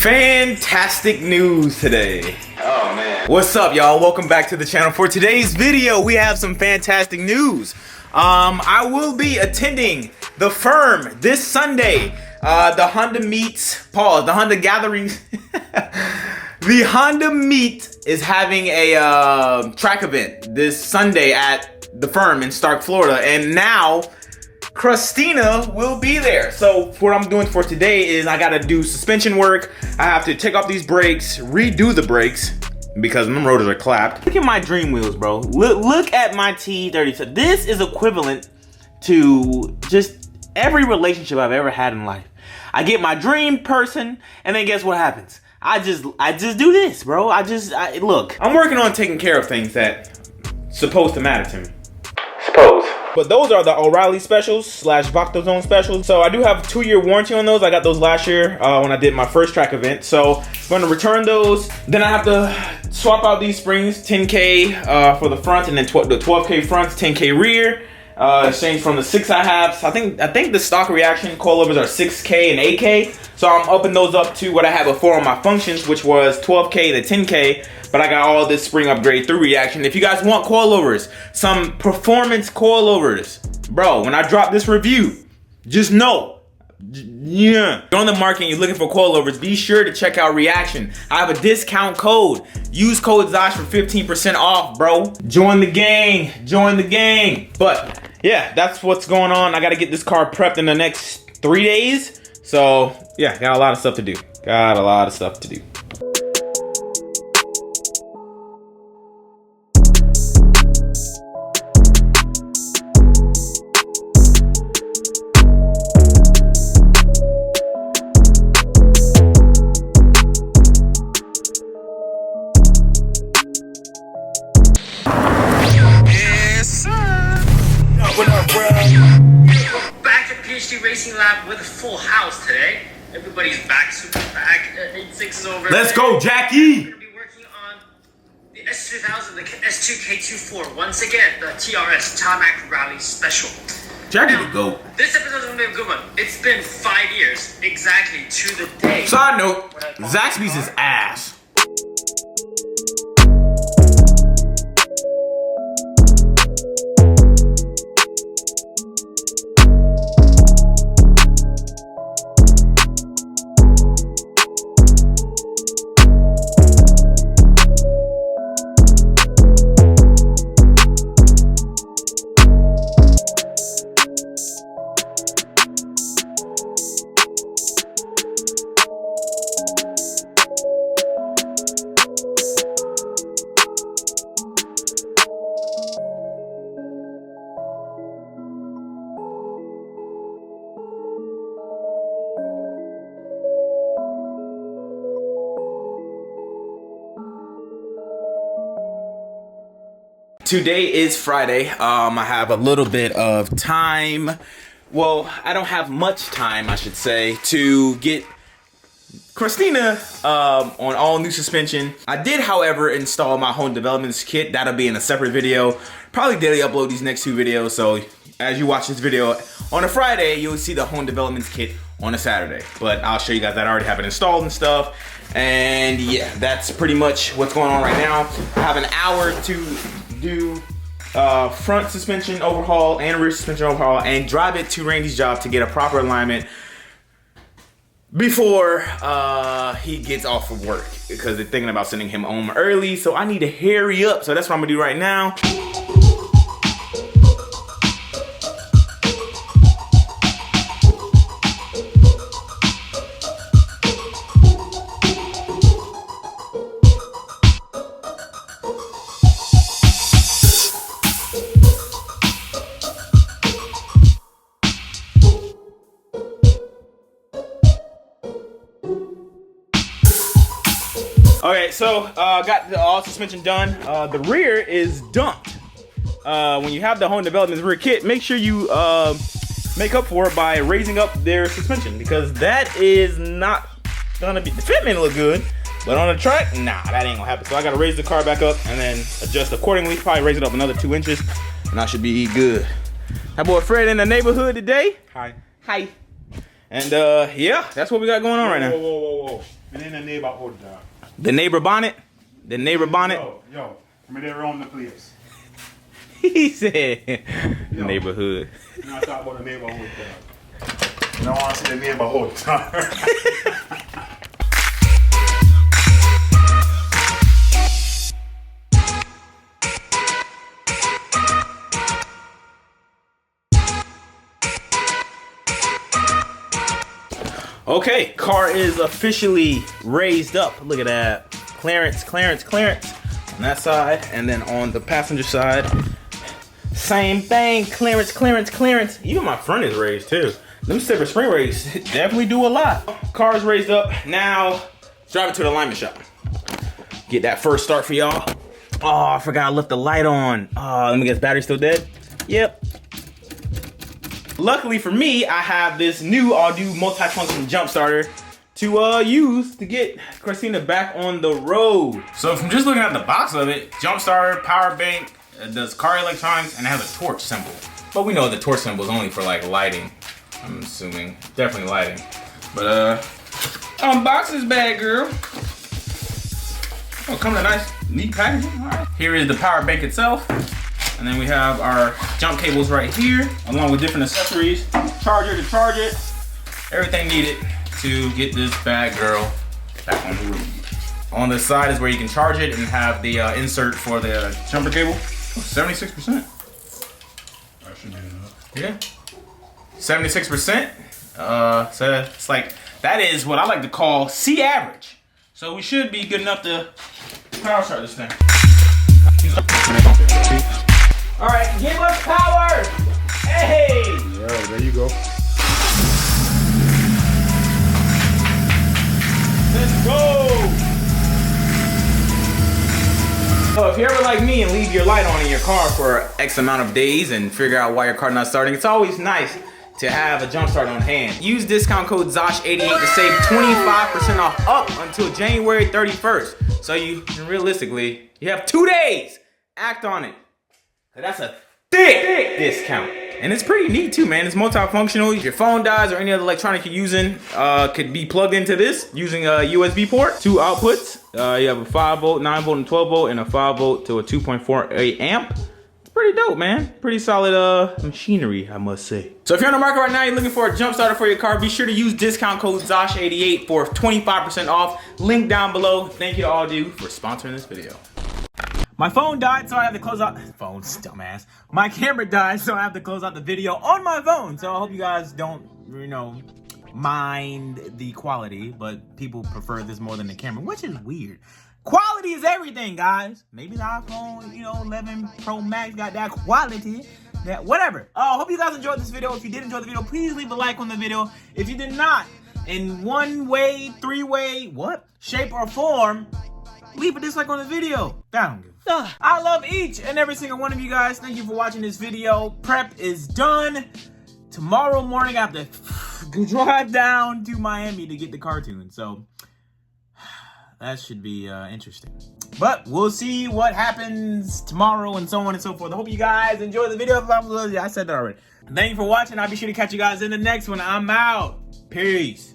Fantastic news today. Oh man. What's up, y'all? Welcome back to the channel. For today's video, we have some fantastic news. I will be attending the firm this Sunday. The Honda Meet, the Honda Gathering. The Honda Meet is having a track event this Sunday at the firm in Stark, Florida. And now Christina will be there. So what I'm doing for today is I gotta do suspension work. I have to take off these brakes, redo the brakes because them rotors are clapped. Look at my dream wheels, bro. Look at my T30. So this is equivalent to just every relationship I've ever had in life. I get my dream person, and then guess what happens? I just do this, bro. Look. I'm working on taking care of things that supposed to matter to me. But those are the O'Reilly specials / Zone specials. So I do have a 2-year warranty on those. I got those last year when I did my first track event. So I'm gonna return those. Then I have to swap out these springs, 10K for the front, and then the 12K front, 10K rear. Exchange from the 6 I have. So I think the stock reaction coilovers are 6K and 8K. So I'm upping those up to what I had before on my functions, which was 12K to 10K. But I got all this spring upgrade through reaction. If you guys want coilovers, some performance coilovers, bro, when I drop this review, just know, yeah. If you're on the market and you're looking for coilovers, be sure to check out reaction. I have a discount code. Use code Zosh for 15% off, bro. Join the gang. Join the gang. But yeah, that's what's going on. I got to get this car prepped in the next 3 days. So yeah, got a lot of stuff to do. Back to PhD Racing Lab with a full house today. Everybody's back, super back. 86 is over. Let's go, Jackie! We're going to be working on the S2000, the S2 K24. Once again, the TRS, Tarmac Rally Special. Jackie the GOAT. This episode is going to be a good one. It's been 5 years, exactly, to the day. Side note, Zaxby's his ass. Today is Friday. I have a little bit of time. Well, I don't have much time, I should say, to get Christina on all new suspension. I did, however, install my home development kit. That'll be in a separate video. Probably daily upload these next 2 videos. So as you watch this video on a Friday, you'll see the home development kit on a Saturday. But I'll show you guys that I already have it installed and stuff. And yeah, that's pretty much what's going on right now. I have an hour to do front suspension overhaul and rear suspension overhaul and drive it to Randy's job to get a proper alignment before he gets off of work, because they're thinking about sending him home early. So I need to hurry up. So that's what I'm gonna do right now. Okay, so got the all suspension done. The rear is dumped. When you have the home development rear kit, make sure you make up for it by raising up their suspension, because that is not gonna be, the fit may look good, but on the track, nah, that ain't gonna happen. So I gotta raise the car back up and then adjust accordingly. Probably raise it up another 2 inches, and I should be good. That boy Fred in the neighborhood today. Hi. Hi. And yeah, that's what we got going on right now. Whoa. And in the neighborhood, dog. The neighbor bonnet. The neighbor bonnet. Yo, I'm there around the place. He said neighborhood. You know, I talk about the neighborhood, dog. You don't want to see the neighborhood, dog. Okay, car is officially raised up. Look at that. Clearance on that side. And then on the passenger side, same thing. Clearance. Even my front is raised too. Them silver spring rates definitely do a lot. Car is raised up. Now, drive it to the alignment shop. Get that first start for y'all. Oh, I forgot I left the light on. Oh, let me guess, battery's still dead? Yep. Luckily for me, I have this new all-new multi-function jump starter to use to get Christina back on the road. So from just looking at the box of it, jump starter, power bank, does car electronics, and it has a torch symbol. But we know the torch symbol is only for like lighting. I'm assuming, definitely lighting. But unbox this bag, girl. Oh, come in a nice, neat packaging. All right. Here is the power bank itself. And then we have our jump cables right here, along with different accessories. Charger to charge it. Everything needed to get this bad girl back on the road. On the side is where you can charge it and have the insert for the jumper cable. 76%. That should be enough. Yeah. 76%. So it's like, that is what I like to call C average. So we should be good enough to power start this thing. All right, give us power. Hey. Yeah, there you go. Let's go. So if you're ever like me and leave your light on in your car for X amount of days and figure out why your car's not starting, it's always nice to have a jump start on hand. Use discount code ZOSH88 to save 25% off up until January 31st. So you realistically, you have 2 days. Act on it. That's a thick discount. And it's pretty neat too, man. It's multifunctional. If your phone dies or any other electronic you're using could be plugged into this using a USB port. 2 outputs. You have a 5 volt, 9 volt, and 12 volt, and a 5 volt to a 2.48 amp. It's pretty dope, man. Pretty solid machinery, I must say. So if you're on the market right now, you're looking for a jump starter for your car, be sure to use discount code ZOSH88 for 25% off. Link down below. Thank you to All Do for sponsoring this video. My phone died, so I have to close out. Phone, dumbass. My camera died, so I have to close out the video on my phone. So I hope you guys don't, mind the quality, but people prefer this more than the camera, which is weird. Quality is everything, guys. Maybe the iPhone, 11 Pro Max got that quality. That whatever. Hope you guys enjoyed this video. If you did enjoy the video, please leave a like on the video. If you did not, in one way, 3-way, shape or form, leave a dislike on the video. I don't give a fuck. I love each and every single one of you guys. Thank you for watching this video. Prep is done. Tomorrow morning I have to drive down to Miami to get the cartoon. So that should be interesting. But we'll see what happens tomorrow and so on and so forth. I hope you guys enjoy the video. I said that already. Thank you for watching. I'll be sure to catch you guys in the next one. I'm out. Peace.